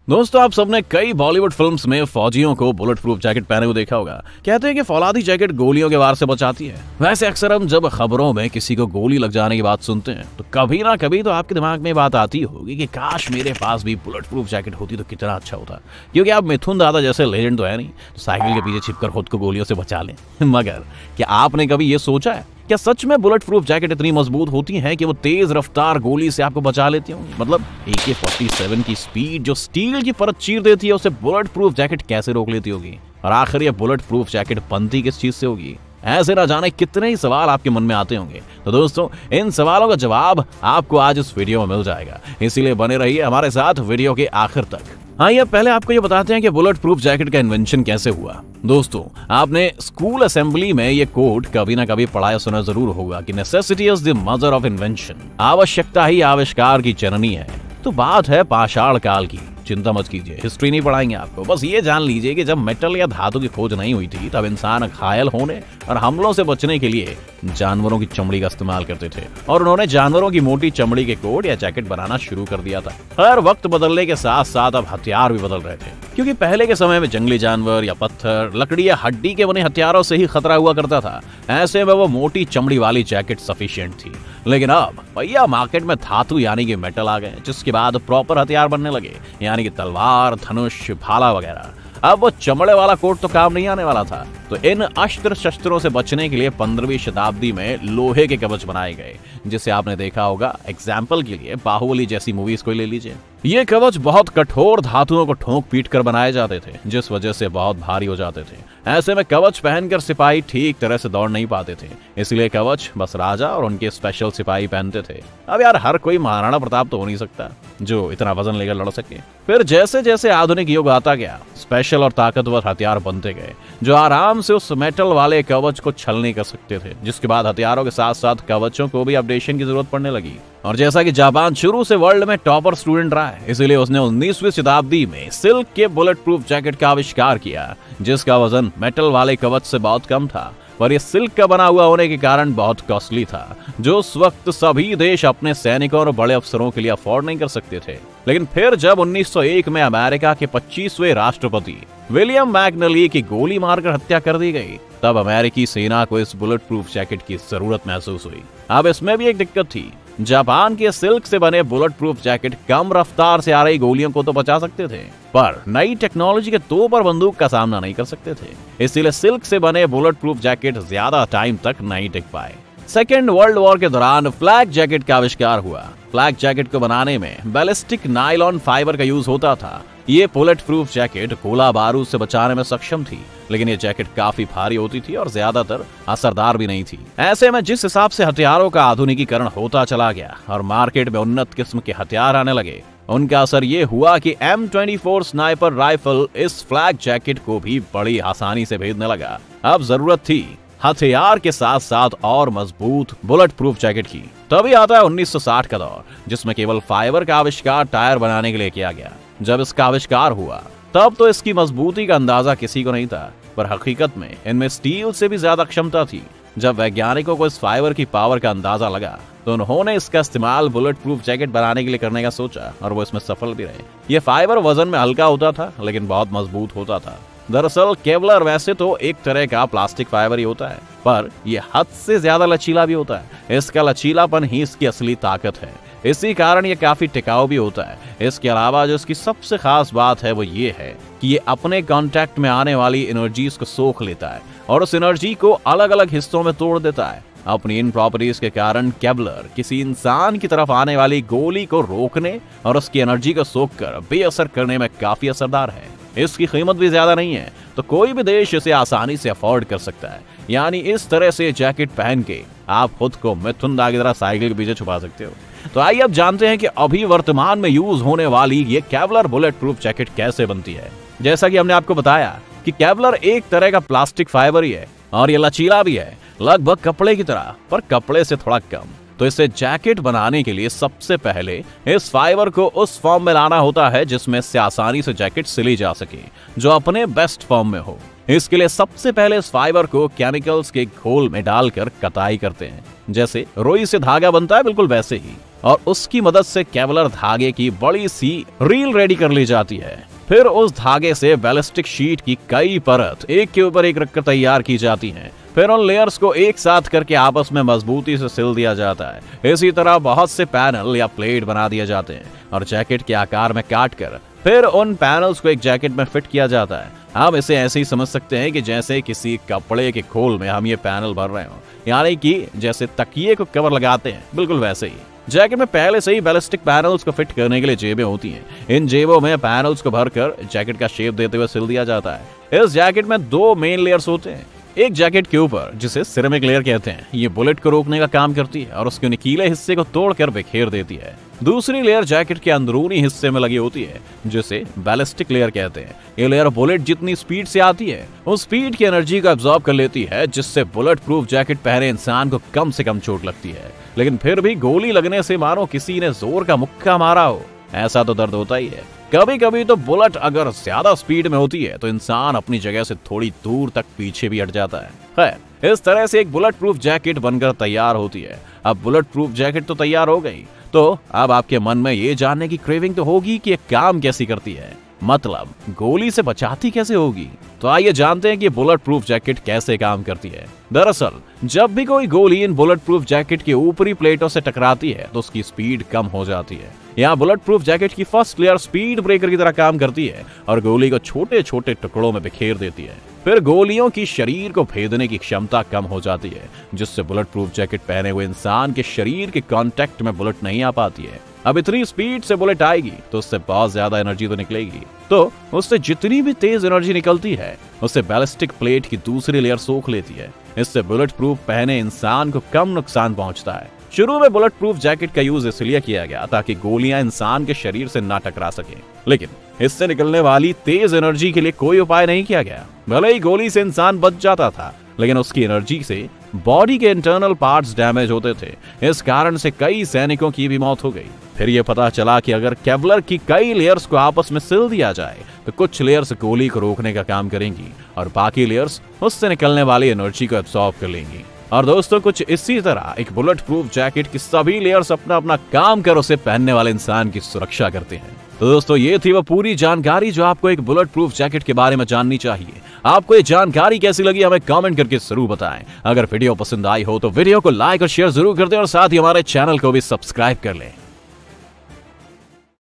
दोस्तों, आप सबने कई बॉलीवुड फिल्म्स में फौजियों को बुलेट प्रूफ जैकेट पहने हुए देखा होगा। कहते हैं कि फौलादी जैकेट गोलियों के वार से बचाती है। वैसे अक्सर हम जब खबरों में किसी को गोली लग जाने की बात सुनते हैं तो कभी ना कभी तो आपके दिमाग में बात आती होगी कि काश मेरे पास भी बुलेट प्रूफ जैकेट होती तो कितना अच्छा होता। क्योंकि आप मिथुन दादा जैसे लेजेंड तो है नहीं, तो साइकिल के पीछे छिपकर खुद को गोलियों से बचा लें। मगर क्या आपने कभी ये सोचा है, क्या सच में बुलेट प्रूफ जैकेट इतनी मजबूत होती हैं कि वो तेज रफ्तार गोली से आपको बचा लेती होंगी? मतलब AK-47 की स्पीड जो स्टील की परत चीर देती है, उसे बुलेट प्रूफ जैकेट कैसे रोक लेती होगी? और आखिर ये बुलेट प्रूफ जैकेट बनती किस चीज से होगी? ऐसे ना जाने कितने ही सवाल आपके मन में आते होंगे। तो दोस्तों, इन सवालों का जवाब आपको आज इस वीडियो में मिल जाएगा, इसीलिए बने रहिए हमारे साथ वीडियो के आखिर तक। आइए पहले आपको ये बताते हैं कि बुलेट प्रूफ जैकेट का इन्वेंशन कैसे हुआ। दोस्तों, आपने स्कूल असेंबली में ये कोट कभी ना कभी पढ़ा या सुना जरूर होगा कि necessity is the mother of invention. आवश्यकता ही आविष्कार की जननी है। तो बात है पाषाण काल की। चिंता मत कीजिए, हिस्ट्री नहीं पढ़ाएंगे आपको, बस ये जान लीजिए कि जब मेटल या धातु की खोज नहीं हुई थी तब इंसान घायल होने और हमलों से बचने के लिए जानवरों की चमड़ी का इस्तेमाल करते थे और उन्होंने जानवरों की मोटी चमड़ी के कोट या जैकेट बनाना शुरू कर दिया था। हर वक्त बदलने के साथ साथ अब हथियार भी बदल रहे थे, क्योंकि पहले के समय में जंगली जानवर या पत्थर, लकड़ी या हड्डी के बने हथियारों से ही खतरा हुआ करता था। ऐसे में वो मोटी चमड़ी वाली जैकेट सफिशिएंट थी। लेकिन अब भैया मार्केट में धातु यानी कि मेटल आ गए, जिसके बाद प्रॉपर हथियार बनने लगे, यानी कि तलवार, धनुष, भाला वगैरह। अब वो चमड़े वाला कोट तो काम नहीं आने वाला था, तो इन अस्त्र शस्त्रों से बचने के लिए 15वीं शताब्दी में लोहे के कवच बनाए गए, जिसे आपने देखा होगा। एग्जाम्पल के लिए बाहुबली जैसी मूवीज को ले लीजिए। ये कवच बहुत कठोर धातुओं को ठोक पीट कर बनाए जाते थे, जिस वजह से बहुत भारी हो जाते थे। ऐसे में कवच पहनकर सिपाही ठीक तरह से दौड़ नहीं पाते थे, इसलिए कवच बस राजा और उनके स्पेशल सिपाही पहनते थे। अब यार, हर कोई महाराणा प्रताप तो हो नहीं सकता जो इतना वजन लेकर लड़ सके। फिर जैसे जैसे आधुनिक युग आता गया, स्पेशल और ताकतवर हथियार बनते गए जो आराम से उस मेटल वाले कवच को छल नहीं कर सकते थे, जिसके बाद हथियारों के साथ साथ कवचों को भी अपडेशन की जरूरत पड़ने लगी। और जैसा कि जापान शुरू से वर्ल्ड में टॉपर स्टूडेंट रहा है, इसलिए उसने 19वीं शताब्दी में सिल्क के बुलेट प्रूफ जैकेट का आविष्कार किया, जिसका वजन मेटल वाले कवच से बहुत कम था, पर यह सिल्क का बना हुआ होने के कारण बहुत कॉस्टली था, जो उस वक्त सभी देश अपने सैनिकों और बड़े अफसरों के लिए अफोर्ड नहीं कर सकते थे। लेकिन फिर जब 1901 में अमेरिका के 25वें राष्ट्रपति विलियम मैकनली की गोली मारकर हत्या कर दी गई, तब अमेरिकी सेना को इस बुलेट प्रूफ जैकेट की जरूरत महसूस हुई। अब इसमें भी एक दिक्कत थी। जापान के सिल्क से बने बुलेट प्रूफ जैकेट कम रफ्तार से आ रही गोलियों को तो बचा सकते थे, पर नई टेक्नोलॉजी के तोप और बंदूक का सामना नहीं कर सकते थे। इसीलिए सिल्क से बने बुलेट प्रूफ जैकेट ज्यादा टाइम तक नहीं टिक पाए। सेकेंड वर्ल्ड वॉर के दौरान फ्लैग जैकेट का आविष्कार हुआ। फ्लैग जैकेट को बनाने में बैलिस्टिक नायलॉन फाइबर का यूज होता था। ये बुलेट प्रूफ जैकेट गोला बारूद से बचाने में सक्षम थी, लेकिन ये जैकेट काफी भारी होती थी और ज्यादातर असरदार भी नहीं थी। ऐसे में जिस हिसाब से हथियारों का आधुनिकीकरण होता चला गया और मार्केट में उन्नत किस्म के हथियार आने लगे, उनका असर ये हुआ कि M24 स्नाइपर राइफल इस फ्लैग जैकेट को भी बड़ी आसानी से भेदने लगा। अब जरूरत थी हथियार के साथ साथ और मजबूत बुलेट प्रूफ जैकेट की। तभी आता है 1960 का दौर, जिसमें केवल फाइबर का आविष्कार टायर बनाने के लिए किया गया। जब इसका आविष्कार हुआ तब तो इसकी मजबूती का अंदाजा किसी को नहीं था, पर हकीकत में इनमें स्टील से भी ज्यादा क्षमता थी। जब वैज्ञानिकों को इस फाइबर की पावर का अंदाजा लगा तो उन्होंने इसका इस्तेमाल बुलेट प्रूफ जैकेट बनाने के लिए करने का सोचा, और वो इसमें सफल भी रहे। ये फाइबर वजन में हल्का होता था, लेकिन बहुत मजबूत होता था। दरअसल केवलर वैसे तो एक तरह का प्लास्टिक फाइबर ही होता है, पर यह हद से ज्यादा लचीला भी होता है। इसका लचीलापन ही इसकी असली ताकत है। इसी कारण ये काफी टिकाऊ भी होता है। इसके अलावा जो इसकी सबसे खास बात है वो ये है कि ये अपने कांटेक्ट में आने वाली एनर्जीज को सोख लेता है और उस एनर्जी को अलग अलग हिस्सों में तोड़ देता है। अपनी इन प्रॉपर्टीज के कारण केवलर किसी इंसान की तरफ आने वाली गोली को रोकने और उसकी एनर्जी को सोखकर बेअसर करने में काफी असरदार है। इसकी कीमत भी ज्यादा नहीं है, तो कोई भी देश इसे आसानी से अफोर्ड कर सकता है। यानी इस तरह से जैकेट पहन के आप खुद को मिथुन दा की तरह साइकिल के पीछे छुपा सकते हो। तो आइए अब जानते हैं कि अभी वर्तमान में यूज होने वाली ये केवलर बुलेट प्रूफ जैकेट कैसे बनती है। जैसा कि हमने आपको बताया कि केवलर एक तरह का प्लास्टिक फाइबर ही है और ये लचीला भी है, लगभग कपड़े की तरह, पर कपड़े से थोड़ा कम। तो इसे जैकेट बनाने के लिए सबसे पहले इस फाइबर को उस फॉर्म में लाना होता है जिसमें से आसानी से जैकेट सिली जा सके, जो अपने बेस्ट फॉर्म में हो। इसके लिए सबसे पहले इस फाइबर को केमिकल्स के घोल में डालकर कताई करते हैं। जैसे रुई से धागा बनता है, बिल्कुल वैसे ही और उसकी मदद से केवलर धागे की बड़ी सी रील रेडी कर ली जाती है। फिर उस धागे से बैलिस्टिक शीट की कई परत एक के ऊपर एक रखकर तैयार की जाती हैं। फिर उन लेयर्स को एक साथ करके आपस में मजबूती से सिल दिया जाता है। इसी तरह बहुत से पैनल या प्लेट बना दिए जाते हैं और जैकेट के आकार में काट कर फिर उन पैनल्स को एक जैकेट में फिट किया जाता है। हम इसे ऐसे ही समझ सकते हैं कि जैसे किसी कपड़े के खोल में हम ये पैनल भर रहे हो, यानी कि जैसे तकिए को कवर लगाते हैं, बिल्कुल वैसे ही। जैकेट में पहले से ही बैलिस्टिक पैनल्स को फिट करने के लिए जेबें होती हैं। इन जेबों में पैनल्स को भरकर जैकेट का शेप देते हुए सिल दिया जाता है। इस जैकेट में 2 मेन लेयर्स होते हैं। एक जैकेट के ऊपर, जिसे सिरेमिक लेयर कहते हैं, ये बुलेट को रोकने का काम करती है और उसके नुकीले हिस्से को तोड़कर बिखेर देती है। दूसरी लेयर जैकेट के अंदरूनी हिस्से में लगी होती है, जिसे बैलिस्टिक लेयर कहते हैं। ये लेयर बुलेट जितनी स्पीड से आती है उस स्पीड की एनर्जी को एब्जॉर्ब कर लेती है, जिससे बुलेट प्रूफ जैकेट पहने इंसान को कम से कम चोट लगती है। लेकिन फिर भी गोली लगने से मानो किसी ने जोर का मुक्का मारा हो, ऐसा तो दर्द होता ही है। कभी कभी तो बुलेट अगर ज्यादा स्पीड में होती है तो इंसान अपनी जगह से थोड़ी दूर तक पीछे भी हट जाता है। खैर, इस तरह से एक बुलेट प्रूफ जैकेट बनकर तैयार होती है। अब बुलेट प्रूफ जैकेट तो तैयार हो गई, तो अब आपके मन में ये जानने की क्रेविंग तो होगी कि ये काम कैसी करती है, मतलब गोली से बचाती कैसे होगी। तो आइए जानते हैं कि बुलेट प्रूफ जैकेट कैसे काम करती है। दरअसल जब भी कोई गोली इन बुलेट प्रूफ जैकेट की ऊपरी प्लेटों से टकराती है तो उसकी स्पीड कम हो जाती है। यहाँ बुलेट प्रूफ जैकेट की फर्स्ट लेयर स्पीड ब्रेकर की तरह काम करती है और गोली को छोटे छोटे टुकड़ों में बिखेर देती है। फिर गोलियों की शरीर को भेदने की क्षमता कम हो जाती है, जिससे बुलेट प्रूफ जैकेट पहने हुए इंसान के शरीर के कांटेक्ट में बुलेट नहीं आ पाती है। अब इतनी स्पीड से बुलेट आएगी तो उससे बहुत ज्यादा एनर्जी तो निकलेगी, तो उससे जितनी भी तेज एनर्जी निकलती है उससे बैलिस्टिक प्लेट की दूसरी लेयर सोख लेती है। इससे बुलेट प्रूफ पहने इंसान को कम नुकसान पहुंचता है। शुरू में बुलेट प्रूफ जैकेट का यूज इसलिए किया गया ताकि गोलियां इंसान के शरीर से ना टकरा सके, लेकिन इससे निकलने वाली तेज एनर्जी के लिए कोई उपाय नहीं किया गया। भले ही गोली से इंसान बच जाता था, लेकिन उसकी एनर्जी से बॉडी के इंटरनल पार्ट्स डैमेज होते थे। इस कारण से कई सैनिकों की भी मौत हो गई। फिर यह पता चला कि अगर केवलर की कई लेयर्स को आपस में सिल दिया जाए तो कुछ लेयर्स गोली को रोकने का काम करेंगी और बाकी लेयर्स उससे निकलने वाली एनर्जी को एब्सॉर्ब कर लेंगी। और दोस्तों, कुछ इसी तरह एक बुलेट प्रूफ जैकेट की सभी लेयर्स अपना अपना काम कर उसे पहनने वाले इंसान की सुरक्षा करते हैं। तो दोस्तों, ये थी वो पूरी जानकारी जो आपको एक बुलेट प्रूफ जैकेट के बारे में जाननी चाहिए। आपको ये जानकारी कैसी लगी हमें कमेंट करके जरूर बताएं। अगर वीडियो पसंद आई हो तो वीडियो को लाइक और शेयर जरूर कर दें और साथ ही हमारे चैनल को भी सब्सक्राइब कर लें।